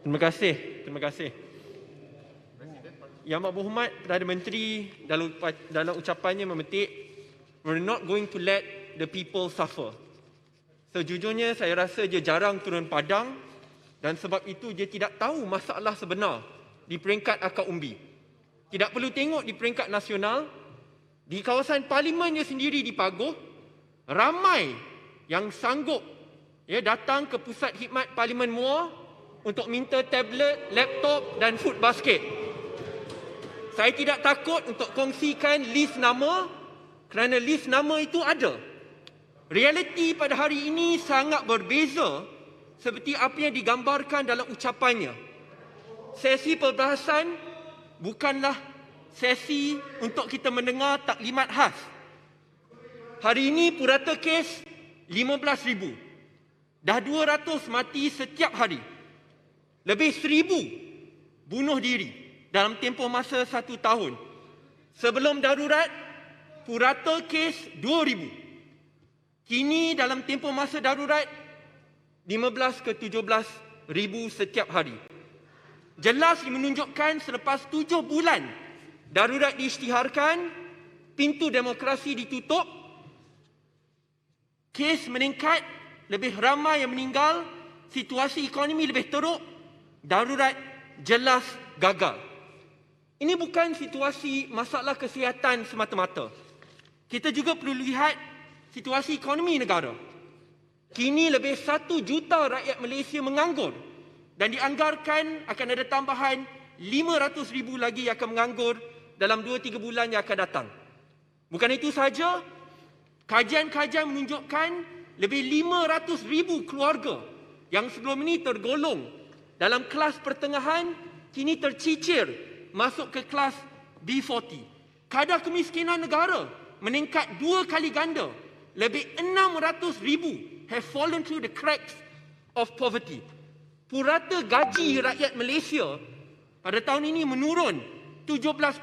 Terima kasih. Terima kasih. Yang Berhormat Perdana Menteri dalam ucapannya memetik, "We're not going to let the people suffer." Sejujurnya saya rasa dia jarang turun padang dan sebab itu dia tidak tahu masalah sebenar di peringkat akar umbi. Tidak perlu tengok di peringkat nasional, di kawasan parlimennya sendiri di Pagoh, ramai yang sanggup datang ke pusat khidmat Parlimen Muar untuk minta tablet, laptop dan food basket. Saya tidak takut untuk kongsikan list nama kerana list nama itu ada. Realiti pada hari ini sangat berbeza seperti apa yang digambarkan dalam ucapannya. Sesi perbahasan bukanlah sesi untuk kita mendengar taklimat khas. Hari ini purata kes 15,000. Dah 200 mati setiap hari. Lebih 1,000 bunuh diri dalam tempoh masa 1 tahun. Sebelum darurat, purata kes 2,000. Kini dalam tempoh masa darurat, 15 ke 17 ribu setiap hari. Jelas menunjukkan selepas 7 bulan darurat diisytiharkan, pintu demokrasi ditutup, kes meningkat, lebih ramai yang meninggal, situasi ekonomi lebih teruk, darurat jelas gagal. Ini bukan situasi masalah kesihatan semata-mata. Kita juga perlu lihat situasi ekonomi negara. Kini lebih 1 juta rakyat Malaysia menganggur dan dianggarkan akan ada tambahan 500,000 lagi yang akan menganggur dalam 2-3 bulan yang akan datang. Bukan itu sahaja, kajian-kajian menunjukkan lebih 500,000 keluarga yang sebelum ini tergolong dalam kelas pertengahan kini tercicir masuk ke kelas B40. Kadar kemiskinan negara meningkat 2 kali ganda. Lebih 600,000 have fallen through the cracks of poverty. Purata gaji rakyat Malaysia pada tahun ini menurun 17%,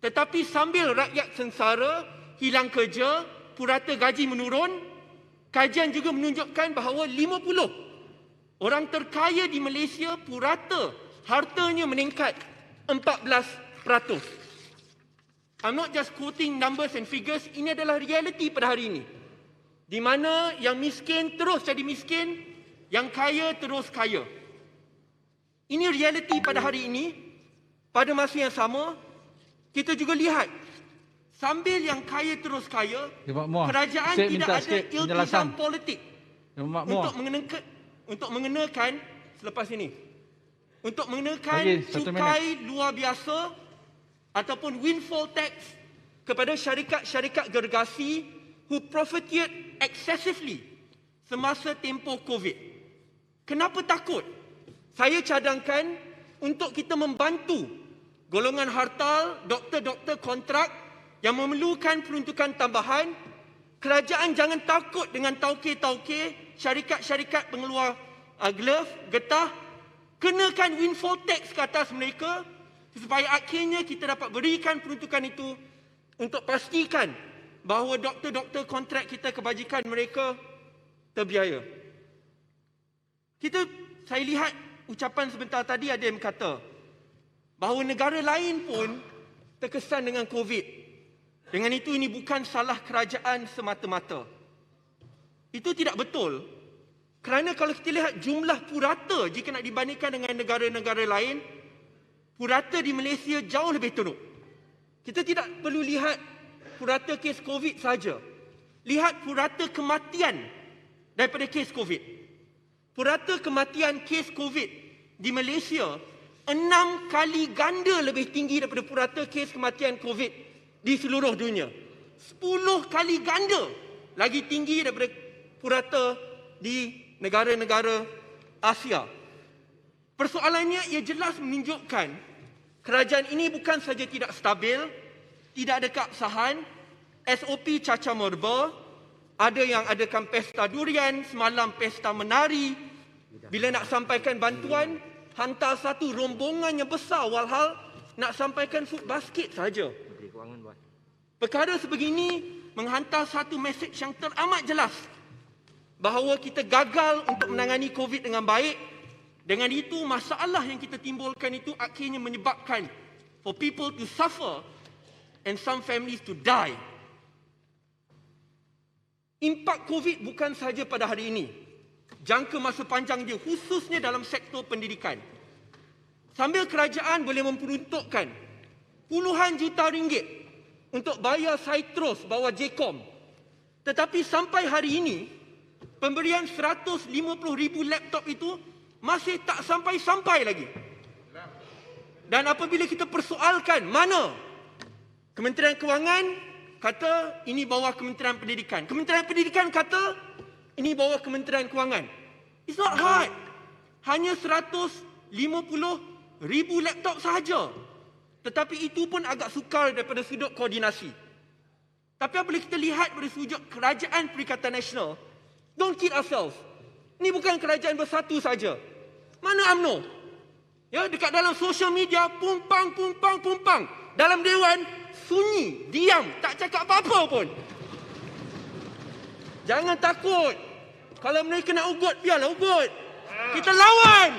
tetapi sambil rakyat sengsara, hilang kerja, purata gaji menurun. Kajian juga menunjukkan bahawa 50 orang terkaya di Malaysia, purata hartanya meningkat 14%. I'm not just quoting numbers and figures, ini adalah realiti pada hari ini. Di mana yang miskin terus jadi miskin, yang kaya terus kaya. Ini realiti pada hari ini. Pada masa yang sama, kita juga lihat, sambil yang kaya terus kaya, kerajaan tidak ada iltizam politik untuk mengenakan selepas ini. Untuk mengenakan cukai luar biasa ataupun windfall tax kepada syarikat-syarikat gergasi who profited excessively semasa tempoh COVID. Kenapa takut? Saya cadangkan untuk kita membantu golongan hartal, doktor-doktor kontrak yang memerlukan peruntukan tambahan. Kerajaan jangan takut dengan tauke-tauke, syarikat-syarikat pengeluar glove, getah. Kenakan windfall tax ke atas mereka supaya akhirnya kita dapat berikan peruntukan itu untuk pastikan bahawa doktor-doktor kontrak kita, kebajikan mereka terbiaya. Saya lihat ucapan sebentar tadi ada yang kata bahawa negara lain pun terkesan dengan COVID. Dengan itu ini bukan salah kerajaan semata-mata. Itu tidak betul. Kerana kalau kita lihat jumlah purata jika nak dibandingkan dengan negara-negara lain, purata di Malaysia jauh lebih teruk. Kita tidak perlu lihat purata kes COVID saja. Lihat purata kematian daripada kes COVID. Purata kematian kes COVID di Malaysia 6 kali ganda lebih tinggi daripada purata kes kematian COVID di seluruh dunia. 10 kali ganda lagi tinggi daripada purata di negara-negara Asia. Persoalannya ia jelas menunjukkan kerajaan ini bukan saja tidak stabil, tidak ada keabsahan, SOP cacar merba, ada yang adakan pesta durian, semalam pesta menari. Bila nak sampaikan bantuan, hantar satu rombongan yang besar walhal nak sampaikan food basket saja. Perkara sebegini menghantar satu mesej yang teramat jelas bahawa kita gagal untuk menangani COVID dengan baik Dengan itu, masalah yang kita timbulkan itu akhirnya menyebabkan for people to suffer and some families to die. Impak COVID bukan sahaja pada hari ini. Jangka masa panjang dia, khususnya dalam sektor pendidikan. Sambil kerajaan boleh memperuntukkan puluhan juta ringgit untuk bayar Saitros bawah JKOM. Tetapi sampai hari ini, pemberian 150,000 laptop itu masih tak sampai-sampai lagi. Dan apabila kita persoalkan mana Kementerian Kewangan kata ini bawah Kementerian Pendidikan. Kementerian Pendidikan kata ini bawah Kementerian Kewangan. It's not hard. Hanya 150,000 laptop sahaja. Tetapi itu pun agak sukar daripada sudut koordinasi. Tapi apabila kita lihat dari sudut Kerajaan Perikatan Nasional, don't kid ourselves. Ini bukan kerajaan bersatu saja. Mana UMNO? Ya, dekat dalam sosial media, pumpang. Dalam Dewan, sunyi, diam, tak cakap apa-apa pun. Jangan takut. Kalau mereka nak ugut, biarlah ugut. Kita lawan.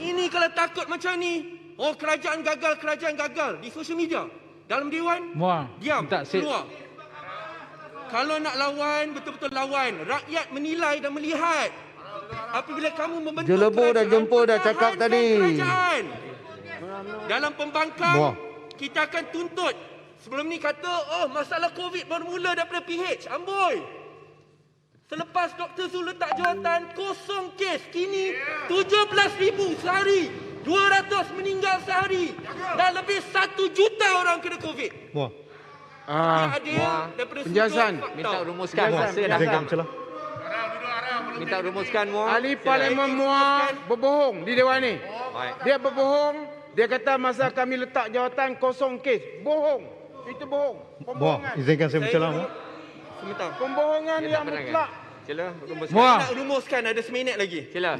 Ini kalau takut macam ni, oh kerajaan gagal di sosial media. Dalam Dewan, diam, keluar. Kalau nak lawan, betul-betul lawan. Rakyat menilai dan melihat. Apabila kamu membentuk Jelebur dah jemput dah cakap tadi. Kerajaan. Dalam pembangkang, kita akan tuntut. Sebelum ni kata, oh masalah COVID baru mula daripada PH. Amboi. Selepas Dr. Zul letak jawatan, kosong kes. Kini 17,000 sehari. 200 meninggal sehari. Dan lebih 1 juta orang kena COVID. Penjelasan. Minta rumuskan. Masa dah datang. Minta rumuskan Muar. Ahli Parlimen Muar berbohong di Dewan ni. Dia berbohong. Dia kata masa kami letak jawatan kosong kes. Bohong. Itu bohong. Pembohongan. Izinkan saya bercelah. Sebentar. Pembohongan yang mutlak. Sila rumuskan. Saya nak rumuskan, ada seminit lagi. Sila.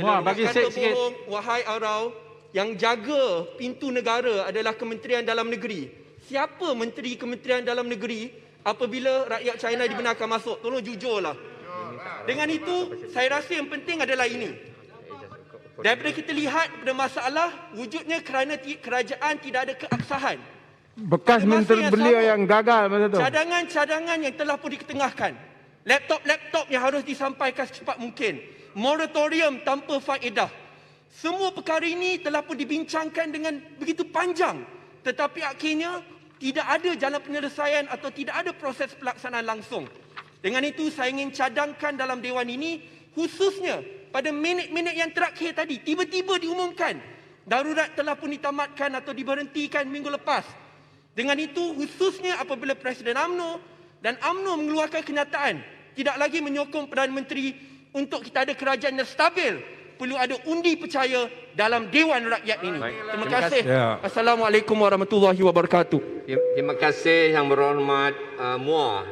Muar, bagi saya sikit. Wahai Arau, yang jaga pintu negara adalah Kementerian Dalam Negeri. Siapa Menteri Kementerian Dalam Negeri apabila rakyat China dibenarkan masuk? Tolong jujurlah. Dengan itu, saya rasa yang penting adalah ini. Daripada kita lihat pada masalah, wujudnya kerana kerajaan tidak ada keabsahan. Bekas menteri beliau yang gagal masa tu. Cadangan-cadangan yang telah pun diketengahkan. Laptop-laptop yang harus disampaikan secepat mungkin. Moratorium tanpa faedah. Semua perkara ini telah pun dibincangkan dengan begitu panjang. Tetapi akhirnya tidak ada jalan penyelesaian atau tidak ada proses pelaksanaan langsung. Dengan itu saya ingin cadangkan dalam Dewan ini, khususnya pada minit-minit yang terakhir tadi, tiba-tiba diumumkan darurat telah pun ditamatkan atau diberhentikan minggu lepas. Dengan itu khususnya apabila Presiden UMNO dan UMNO mengeluarkan kenyataan tidak lagi menyokong Perdana Menteri untuk kita ada kerajaan yang stabil, perlu ada undi percaya dalam Dewan Rakyat ini. Terima kasih. Assalamualaikum warahmatullahi wabarakatuh. Terima kasih Yang Berhormat Muar.